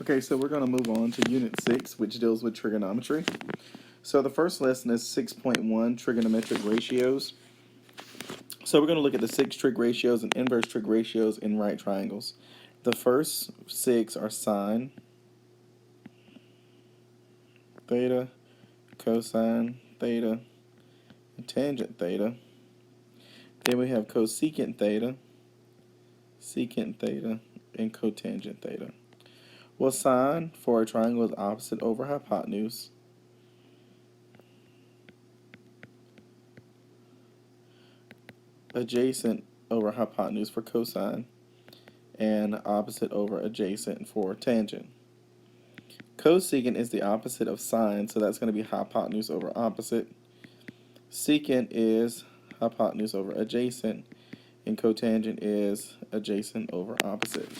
Okay, so we're going to move on to Unit 6, which deals with trigonometry. So the first lesson is 6.1, trigonometric ratios. So we're going to look at the 6 trig ratios and inverse trig ratios in right triangles. The first 6 are sine, theta, cosine, theta, and tangent theta. Then we have cosecant theta, secant theta, and cotangent theta. Well, sine for a triangle is opposite over hypotenuse. Adjacent over hypotenuse for cosine, and opposite over adjacent for tangent. Cosecant is the opposite of sine, so that's going to be hypotenuse over opposite. Secant is hypotenuse over adjacent, and cotangent is adjacent over opposite.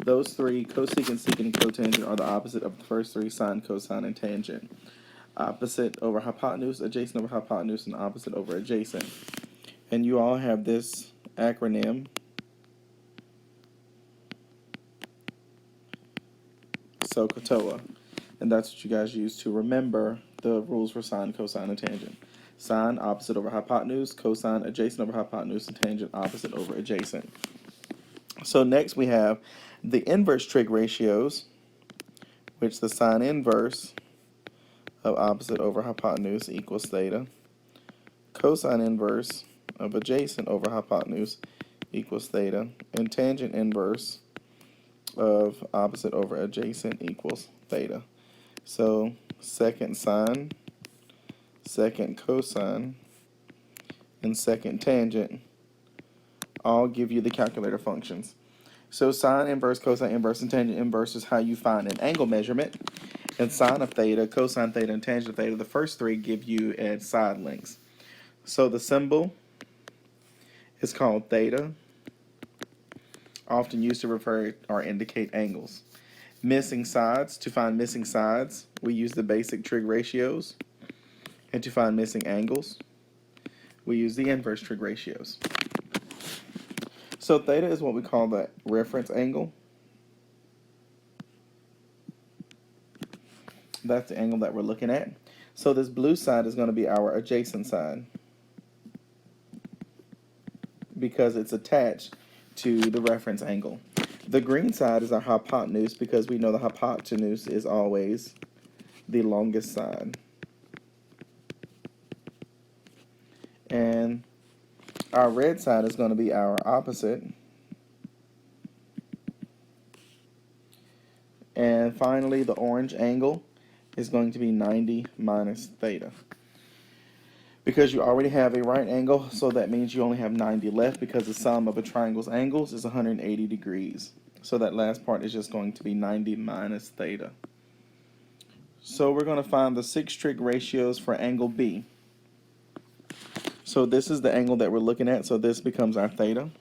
Those three, cosecant, secant, and cotangent, are the opposite of the first three, sine, cosine, and tangent. Opposite over hypotenuse, adjacent over hypotenuse, and opposite over adjacent. And you all have this acronym, SOHCAHTOA, and that's what you guys use to remember the rules for sine, cosine, and tangent. Sine, opposite over hypotenuse; cosine, adjacent over hypotenuse; and tangent, opposite over adjacent. So next we have the inverse trig ratios, which the sine inverse of opposite over hypotenuse equals theta. Cosine inverse of adjacent over hypotenuse equals theta. And tangent inverse of opposite over adjacent equals theta. So second sine, second cosine, and second tangent all give you the calculator functions. So sine inverse, cosine inverse, and tangent inverse is how you find an angle measurement. And sine of theta, cosine theta, and tangent theta, the first three give you at side lengths. So the symbol is called theta, often used to refer or indicate angles. Missing sides, to find missing sides, we use the basic trig ratios. And to find missing angles, we use the inverse trig ratios. So theta is what we call the reference angle. That's the angle that we're looking at. So this blue side is going to be our adjacent side because it's attached to the reference angle. The green side is our hypotenuse because we know the hypotenuse is always the longest side. And our red side is going to be our opposite. And finally, the orange angle is going to be 90 minus theta. Because you already have a right angle, so that means you only have 90 left because the sum of a triangle's angles is 180 degrees. So that last part is just going to be 90 minus theta. So we're going to find the 6 trig ratios for angle B. So this is the angle that we're looking at, so this becomes our theta.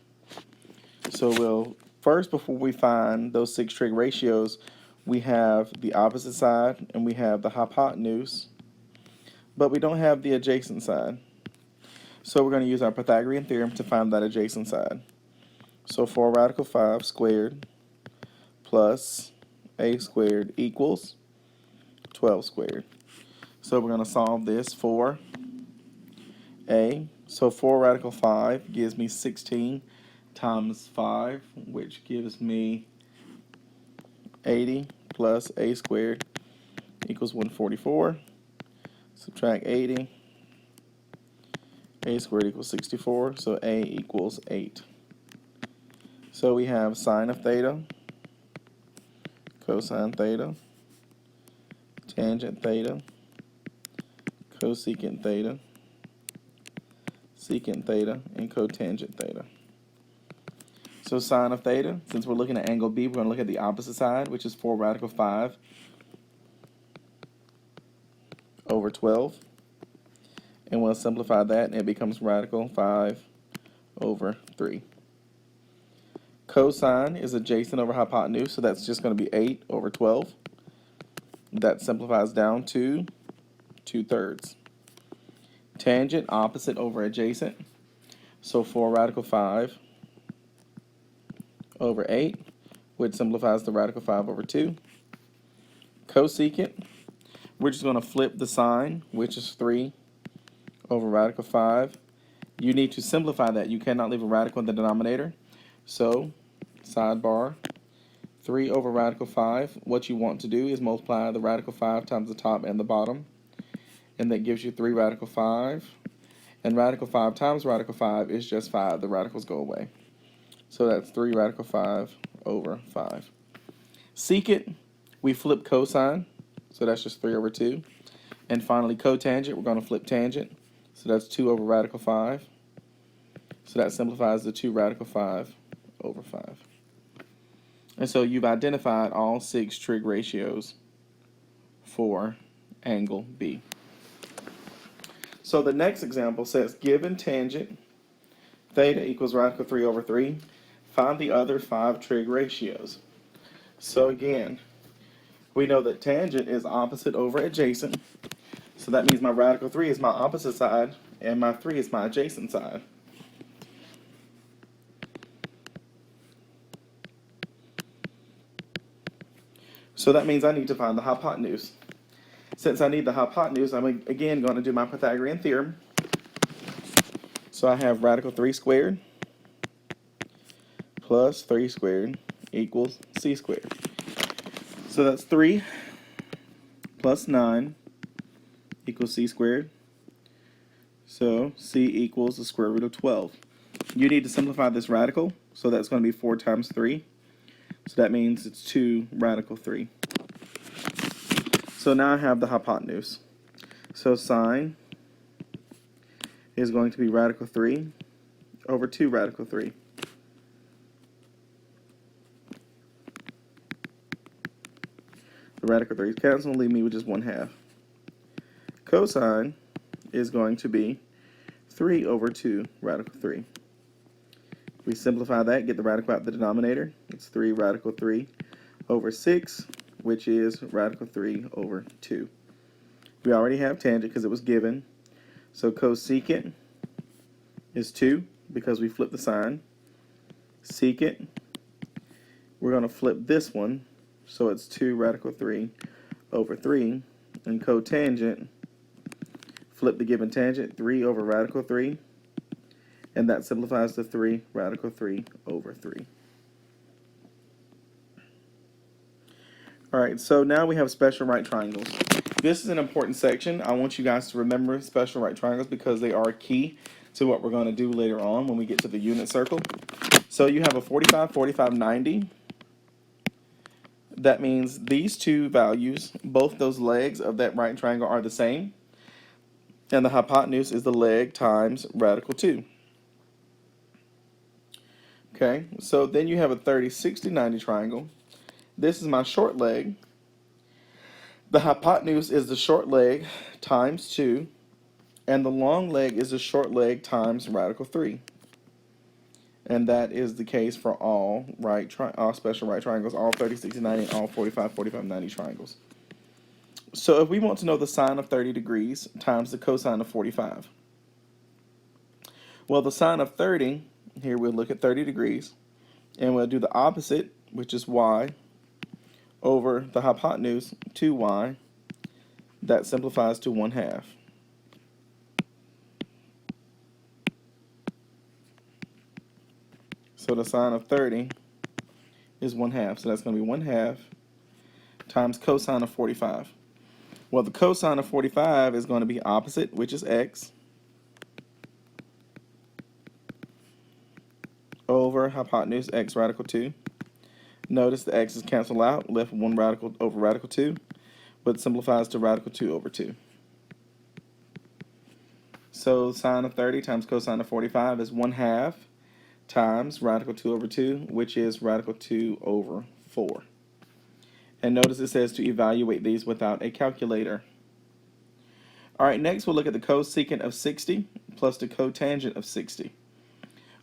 So we'll, first before we find those 6 trig ratios, we have the opposite side and we have the hypotenuse, but we don't have the adjacent side. So we're going to use our Pythagorean theorem to find that adjacent side. So 4 radical 5 squared plus a squared equals 12 squared. So we're going to solve this for a. So 4 radical 5 gives me 16 times 5, which gives me 80 plus a squared equals 144. Subtract 80. A squared equals 64, so a equals 8. So we have sine of theta, cosine theta, tangent theta, cosecant theta, secant theta, and cotangent theta. So sine of theta, since we're looking at angle B, we're going to look at the opposite side, which is 4 radical 5 over 12. And we'll simplify that, and it becomes radical 5 over 3. Cosine is adjacent over hypotenuse, so that's just going to be 8 over 12. That simplifies down to 2/3. Tangent, opposite over adjacent. So 4 radical 5 over 8, which simplifies to radical 5 over 2. Cosecant, we're just going to flip the sign, which is 3 over radical 5. You need to simplify that. You cannot leave a radical in the denominator. So, sidebar, 3 over radical 5. What you want to do is multiply the radical 5 times the top and the bottom. And that gives you 3 radical 5. And radical 5 times radical 5 is just 5. The radicals go away. So that's 3 radical 5 over 5. Secant, we flip cosine. So that's just 3 over 2. And finally, cotangent, we're going to flip tangent. So that's 2 over radical 5. So that simplifies the 2 radical 5 over 5. And so you've identified all 6 trig ratios for angle B. So the next example says, given tangent theta equals radical 3 over 3, find the other 5 trig ratios. So again, we know that tangent is opposite over adjacent. So that means my radical 3 is my opposite side, and my 3 is my adjacent side. So that means I need to find the hypotenuse. Since I need the hypotenuse, I'm again going to do my Pythagorean Theorem. So I have radical 3 squared plus 3 squared equals c squared. So that's 3 plus 9 equals c squared. So c equals the square root of 12. You need to simplify this radical, so that's going to be 4 times 3. So that means it's 2 radical 3. So now I have the hypotenuse. So sine is going to be radical 3 over 2 radical 3. The radical 3's cancel and leave me with just 1/2. Cosine is going to be 3 over 2 radical 3. We simplify that, get the radical out of the denominator. It's 3 radical 3 over 6, which is radical 3 over 2. We already have tangent because it was given. So cosecant is 2 because we flipped the sign. Secant, we're going to flip this one, so it's 2 radical 3 over 3. And cotangent, flip the given tangent, 3 over radical 3. And that simplifies to 3 radical 3 over 3. Alright, so now we have special right triangles. This is an important section. I want you guys to remember special right triangles because they are key to what we're going to do later on when we get to the unit circle. So you have a 45, 45, 90. That means these two values, both those legs of that right triangle are the same. And the hypotenuse is the leg times radical 2. Okay, so then you have a 30, 60, 90 triangle. This is my short leg. The hypotenuse is the short leg times 2, and the long leg is the short leg times radical 3. And that is the case for all special right triangles, all 30, 60, 90, and all 45, 45, 90 triangles. So if we want to know the sine of 30 degrees times the cosine of 45, well, the sine of 30, here we'll look at 30 degrees, and we'll do the opposite, which is y, over the hypotenuse, 2y. That simplifies to 1/2. So the sine of 30 is 1/2. So that's going to be 1/2 times cosine of 45. Well, the cosine of 45 is going to be opposite, which is x, over hypotenuse x radical 2. Notice the x's cancel out, left 1 radical over radical 2, but it simplifies to radical 2 over 2. So sine of 30 times cosine of 45 is 1/2 times radical 2 over 2, which is radical 2 over 4. And notice it says to evaluate these without a calculator. All right, next we'll look at the cosecant of 60 plus the cotangent of 60.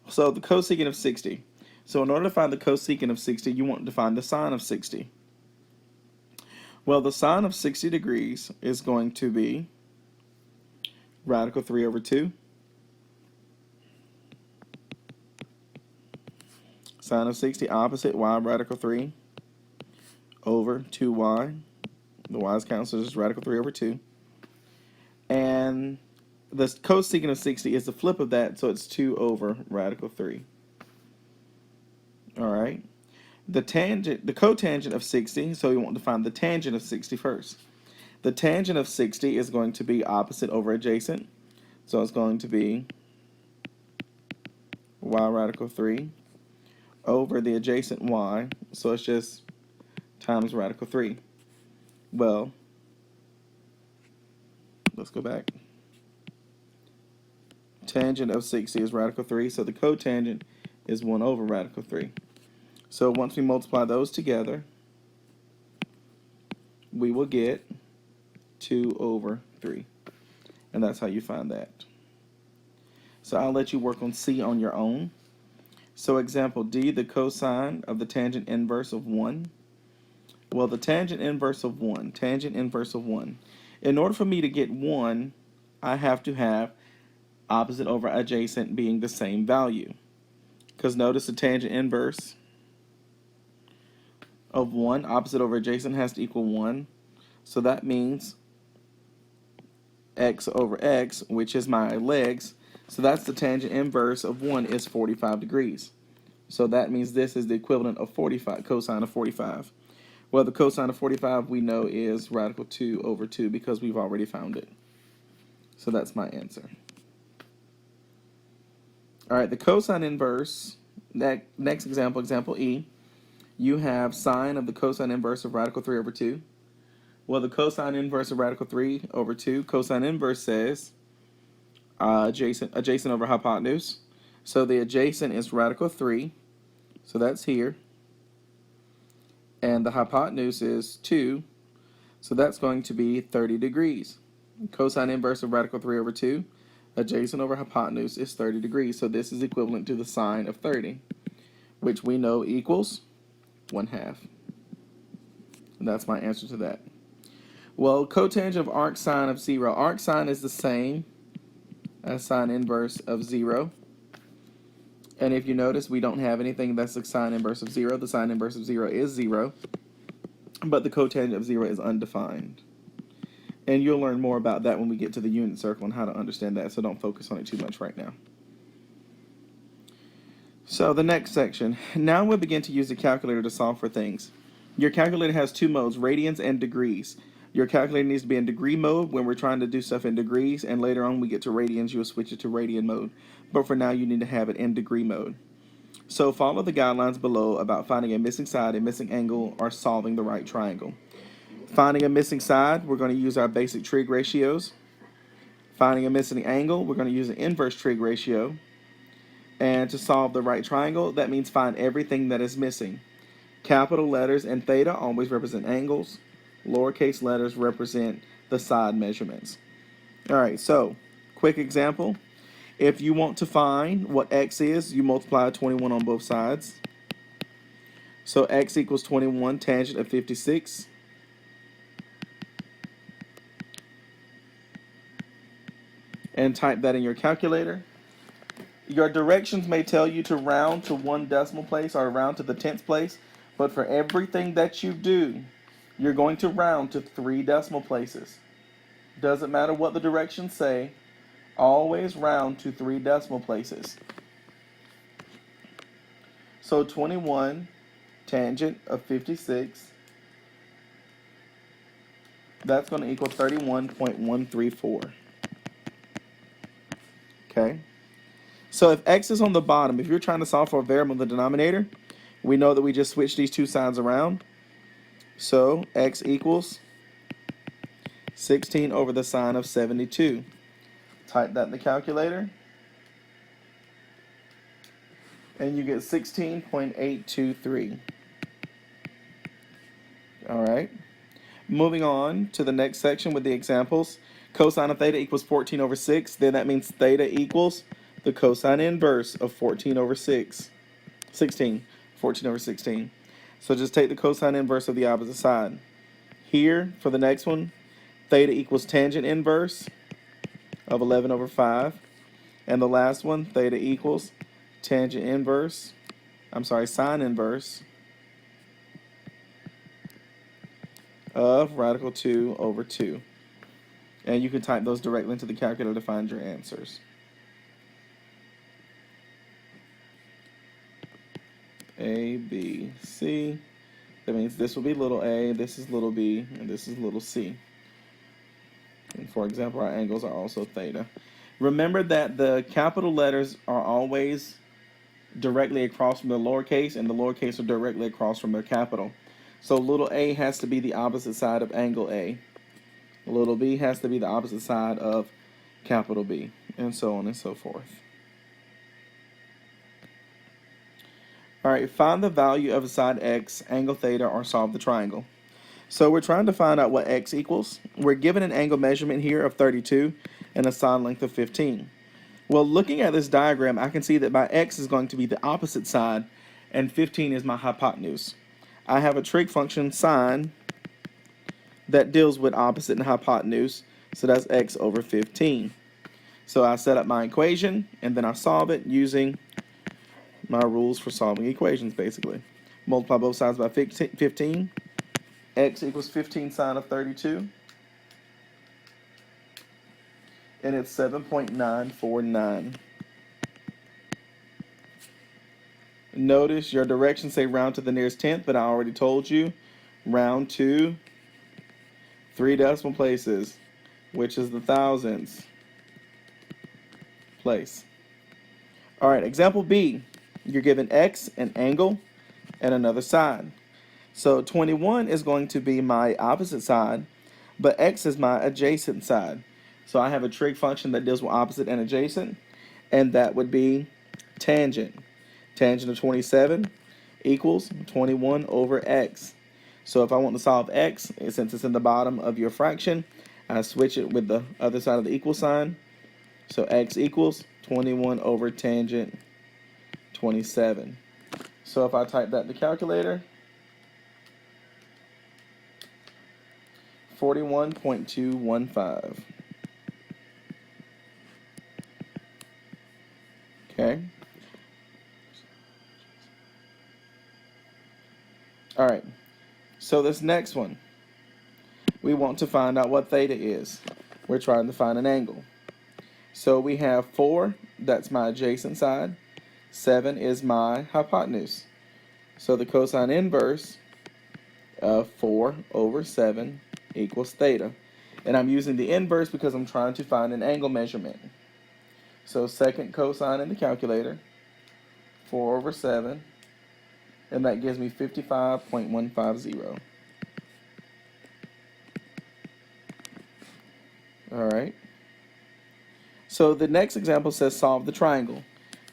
So the cosecant of 60. So in order to find the cosecant of 60, you want to find the sine of 60. Well, the sine of 60 degrees is going to be radical 3 over 2. Sine of 60 opposite y radical 3 over 2y The y is counted, so just radical 3 over 2. And the cosecant of 60 is the flip of that, so it's 2 over radical 3. All right. The cotangent of 60, so we want to find the tangent of 60 first. The tangent of 60 is going to be opposite over adjacent. So it's going to be y radical 3 over the adjacent y. So it's just times radical 3. Well, let's go back. Tangent of 60 is radical 3, so the cotangent is 1 over radical 3. So once we multiply those together, we will get 2 over 3. And that's how you find that. So I'll let you work on C on your own. So example D, the cosine of the tangent inverse of 1. Well, the tangent inverse of 1, in order for me to get 1, I have to have opposite over adjacent being the same value. Because notice the tangent inverse of 1, opposite over adjacent, has to equal 1. So that means x over x, which is my legs. So that's the tangent inverse of 1 is 45 degrees. So that means this is the equivalent of 45, cosine of 45. Well, the cosine of 45 we know is radical 2 over 2 because we've already found it. So that's my answer. All right, the cosine inverse, next example, example E, you have sine of the cosine inverse of radical 3 over 2. Well, the cosine inverse of radical 3 over 2, cosine inverse says adjacent over hypotenuse. So the adjacent is radical 3, so that's here. And the hypotenuse is 2, so that's going to be 30 degrees. Cosine inverse of radical 3 over 2, adjacent over hypotenuse is 30 degrees, so this is equivalent to the sine of 30, which we know equals 1/2. And that's my answer to that. Well, cotangent of arc sine of 0. Arc sine is the same as sine inverse of 0. And if you notice, we don't have anything that's the sine inverse of 0. The sine inverse of 0 is 0. But the cotangent of 0 is undefined. And you'll learn more about that when we get to the unit circle and how to understand that, so don't focus on it too much right now. So the next section. Now we'll begin to use the calculator to solve for things. Your calculator has two modes, radians and degrees. Your calculator needs to be in degree mode when we're trying to do stuff in degrees, and later on we get to radians, you'll switch it to radian mode. But for now, you need to have it in degree mode. So follow the guidelines below about finding a missing side, a missing angle, or solving the right triangle. Finding a missing side, we're going to use our basic trig ratios. Finding a missing angle, we're going to use an inverse trig ratio. And to solve the right triangle, that means find everything that is missing. Capital letters and theta always represent angles. Lowercase letters represent the side measurements. All right, so quick example. If you want to find what x is, you multiply 21 on both sides. So x equals 21, tangent of 56. And type that in your calculator. Your directions may tell you to round to 1 decimal place or round to the 10th place, but for everything that you do, you're going to round to 3 decimal places. Doesn't matter what the directions say, always round to 3 decimal places. So 21 tangent of 56, that's going to equal 31.134. Okay? So if x is on the bottom, if you're trying to solve for a variable in the denominator, we know that we just switch these two sides around. So x equals 16 over the sine of 72. Type that in the calculator. And you get 16.823. All right. Moving on to the next section with the examples. Cosine of theta equals 14 over 6. Then that means theta equals the cosine inverse of 14 over 16. 14 over 16. So just take the cosine inverse of the opposite side. Here, for the next one, theta equals tangent inverse of 11 over 5. And the last one, theta equals sine inverse of radical 2 over 2. And you can type those directly into the calculator to find your answers. A, B, C. That means this will be little a, this is little b, and this is little c. And for example, our angles are also theta. Remember that the capital letters are always directly across from the lowercase, and the lowercase are directly across from their capital. So little a has to be the opposite side of angle A. Little b has to be the opposite side of capital B, and so on and so forth. All right, find the value of a side x, angle theta, or solve the triangle. So we're trying to find out what x equals. We're given an angle measurement here of 32 and a side length of 15. Well, looking at this diagram, I can see that my x is going to be the opposite side, and 15 is my hypotenuse. I have a trig function, sine, that deals with opposite and hypotenuse, so that's x over 15. So I set up my equation, and then I solve it using my rules for solving equations, basically. Multiply both sides by 15. X equals 15 sine of 32. And it's 7.949. Notice your directions say round to the nearest tenth, but I already told you round to 3 decimal places, which is the thousandths place. All right, example B. You're given x, an angle, and another side. So 21 is going to be my opposite side, but x is my adjacent side. So I have a trig function that deals with opposite and adjacent, and that would be tangent. Tangent of 27 equals 21 over x. So if I want to solve x, since it's in the bottom of your fraction, I switch it with the other side of the equal sign. So x equals 21 over tangent 27. So if I type that in the calculator, 41.215. Okay. All right. So this next one, we want to find out what theta is. We're trying to find an angle. So we have 4, that's my adjacent side. 7 is my hypotenuse. So the cosine inverse of 4 over 7 equals theta. And I'm using the inverse because I'm trying to find an angle measurement. So second cosine in the calculator, 4 over 7, and that gives me 55.150. All right. So the next example says solve the triangle.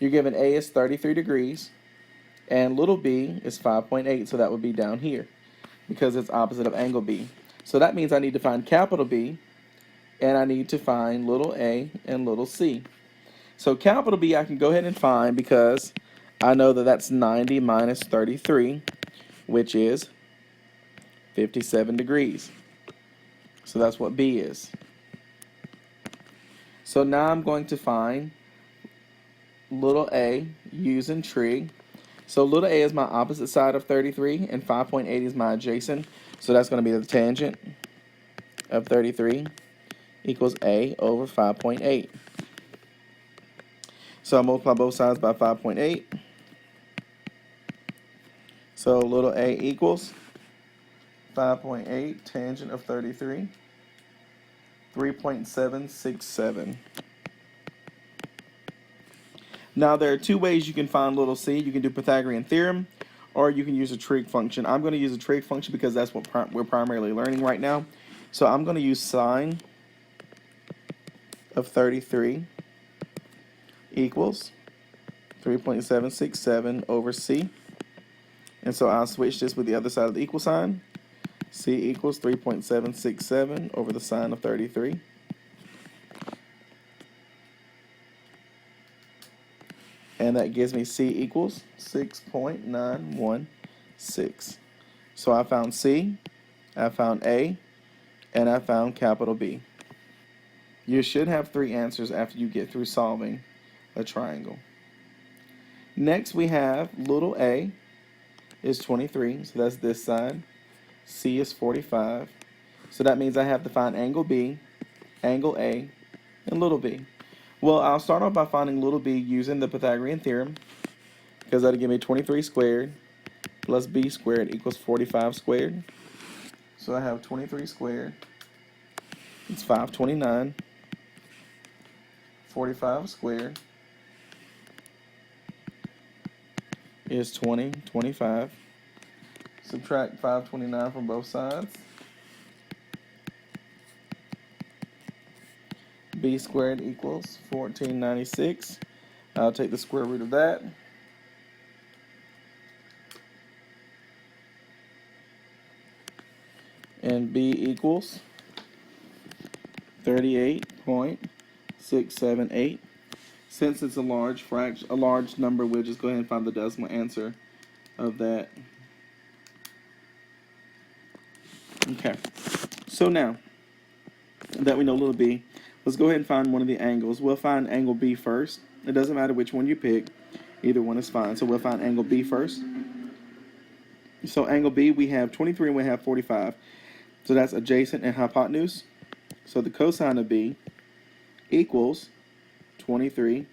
You're given A is 33 degrees, and little b is 5.8, so that would be down here because it's opposite of angle B. So that means I need to find capital B, and I need to find little a and little c. So capital B I can go ahead and find because I know that that's 90 minus 33, which is 57 degrees. So that's what B is. So now I'm going to find little a using trig. So little a is my opposite side of 33, and 5.8 is my adjacent. So that's going to be the tangent of 33 equals a over 5.8. So I multiply both sides by 5.8. So little a equals 5.8 tangent of 33, 3.767. Now there are two ways you can find little c. You can do Pythagorean Theorem, or you can use a trig function. I'm going to use a trig function because that's what we're primarily learning right now. So I'm going to use sine of 33 equals 3.767 over c. And so I'll switch this with the other side of the equal sign. C equals 3.767 over the sine of 33. And that gives me C equals 6.916. So I found C, I found A, and I found capital B. You should have 3 answers after you get through solving a triangle. Next we have little a is 23, so that's this side. C is 45. So that means I have to find angle B, angle A, and little b. Well, I'll start off by finding little b using the Pythagorean Theorem, because that'll give me 23 squared plus b squared equals 45 squared. So I have 23 squared. It's 529. 45 squared is 25. Subtract 529 from both sides. B squared equals 1496. I'll take the square root of that. And B equals 38.678. Since it's a large number, we'll just go ahead and find the decimal answer of that. Okay. So now that we know little b, let's go ahead and find one of the angles. We'll find angle B first. It doesn't matter which one you pick. Either one is fine. So we'll find angle B first. So angle B, we have 23 and we have 45. So that's adjacent and hypotenuse. So the cosine of B equals 23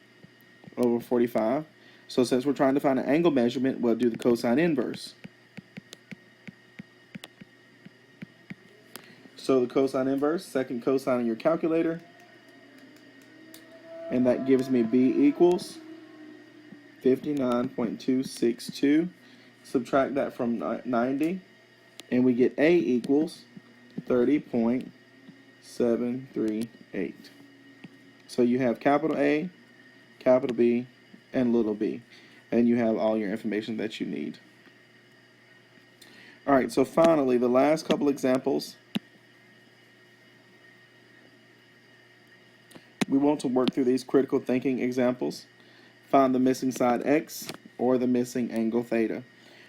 over 45. So since we're trying to find an angle measurement, we'll do the cosine inverse. So the cosine inverse, second cosine in your calculator. And that gives me B equals 59.262. Subtract that from 90. And we get A equals 30.738. So you have capital A, capital B, and little b. And you have all your information that you need. All right, so finally, the last couple examples. We want to work through these critical thinking examples. Find the missing side x or the missing angle theta.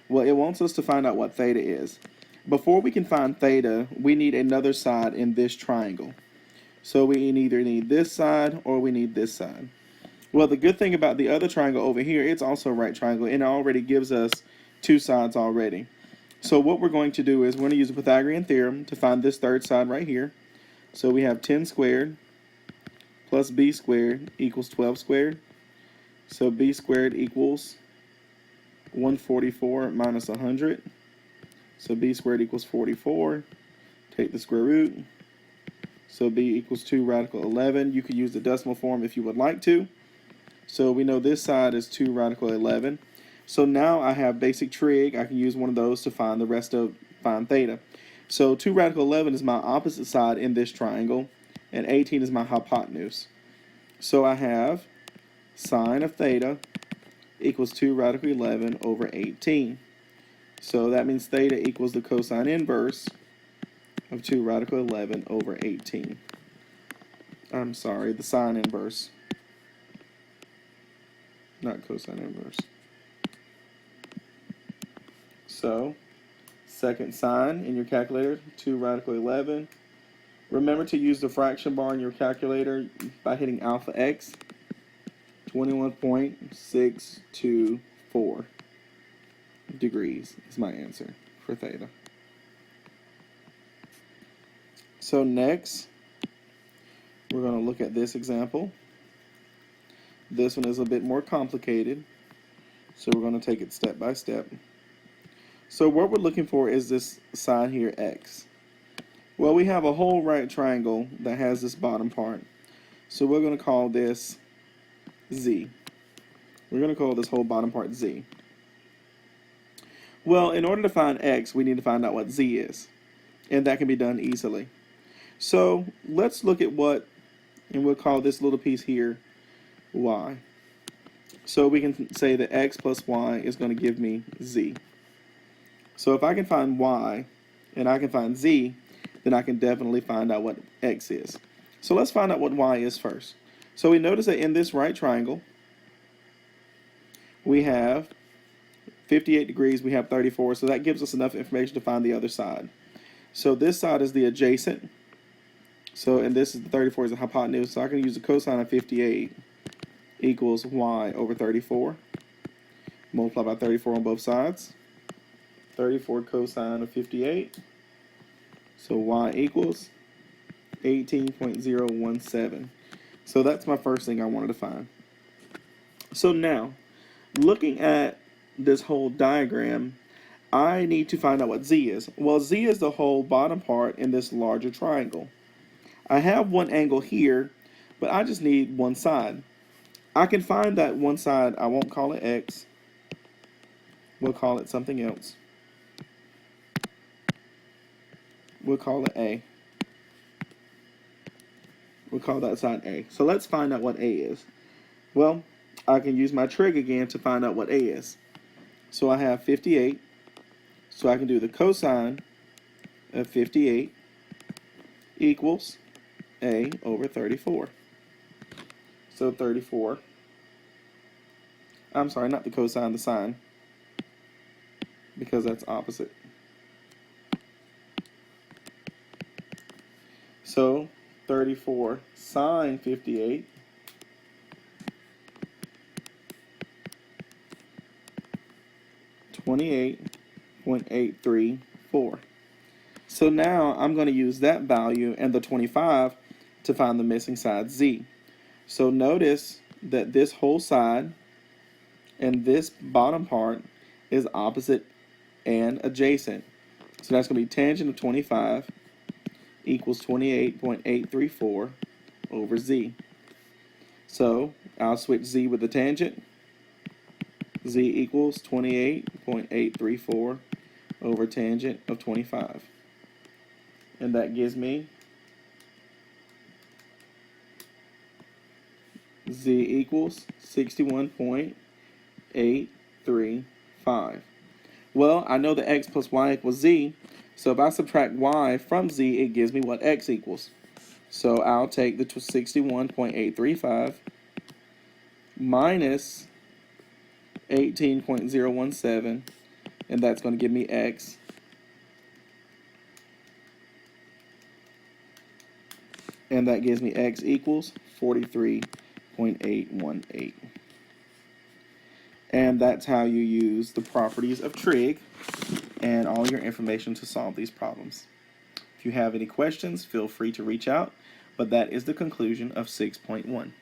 Well, it wants us to find out what theta is. Before we can find theta, we need another side in this triangle. So we either need this side or we need this side. Well, the good thing about the other triangle over here, it's also a right triangle, and it already gives us two sides already. So what we're going to do is we're going to use the Pythagorean Theorem to find this third side right here. So we have 10 squared plus b squared equals 12 squared. So b squared equals 144 minus 100. So b squared equals 44. Take the square root. So b equals 2 radical 11. You could use the decimal form if you would like to. So we know this side is 2 radical 11. So now I have basic trig. I can use one of those to find find theta. So 2 radical 11 is my opposite side in this triangle, and 18 is my hypotenuse. So I have sine of theta equals 2 radical 11 over 18. So that means theta equals the cosine inverse of 2 radical 11 over 18. I'm sorry, the sine inverse, not cosine inverse. So, second sine in your calculator, 2 radical 11. Remember to use the fraction bar in your calculator by hitting alpha x. 21.624 degrees is my answer for theta. So next, we're going to look at this example. This one is a bit more complicated, so we're going to take it step by step. So what we're looking for is this side here, x. Well, we have a whole right triangle that has this bottom part. So we're going to call this z. We're going to call this whole bottom part z. Well, in order to find x, we need to find out what z is. And that can be done easily. So let's look at and we'll call this little piece here y. So we can say that x plus y is going to give me z. So if I can find y and I can find z, then I can definitely find out what x is. So let's find out what y is first. So we notice that in this right triangle, we have 58 degrees, we have 34, so that gives us enough information to find the other side. So this side is the adjacent. So, and this is the 34 is the hypotenuse, so I can use the cosine of 58 equals y over 34. Multiply by 34 on both sides. 34 cosine of 58 So y equals 18.017. So that's my first thing I wanted to find. So now, looking at this whole diagram, I need to find out what z is. Well, z is the whole bottom part in this larger triangle. I have one angle here, but I just need one side. I can find that one side. I won't call it x. We'll call it something else. We'll call it a. We'll call that side a. So let's find out what a is. Well, I can use my trig again to find out what a is. So I have 58. So I can do the cosine of 58 equals a over 34. So 34. I'm sorry, not the cosine, the sine, because that's opposite. So 34 sine 58 28.834. So now I'm going to use that value and the 25 to find the missing side z. So notice that this whole side and this bottom part is opposite and adjacent. So that's going to be tangent of 25 equals 28.834 over z. So I'll switch z with the tangent. Z equals 28.834 over tangent of 25. And that gives me z equals 61.835. Well, I know that x plus y equals z, so if I subtract y from z, it gives me what x equals. So I'll take the 61.835 minus 18.017, and that's going to give me x. And that gives me x equals 43.818. And that's how you use the properties of trig and all your information to solve these problems. If you have any questions, feel free to reach out, but that is the conclusion of 6.1.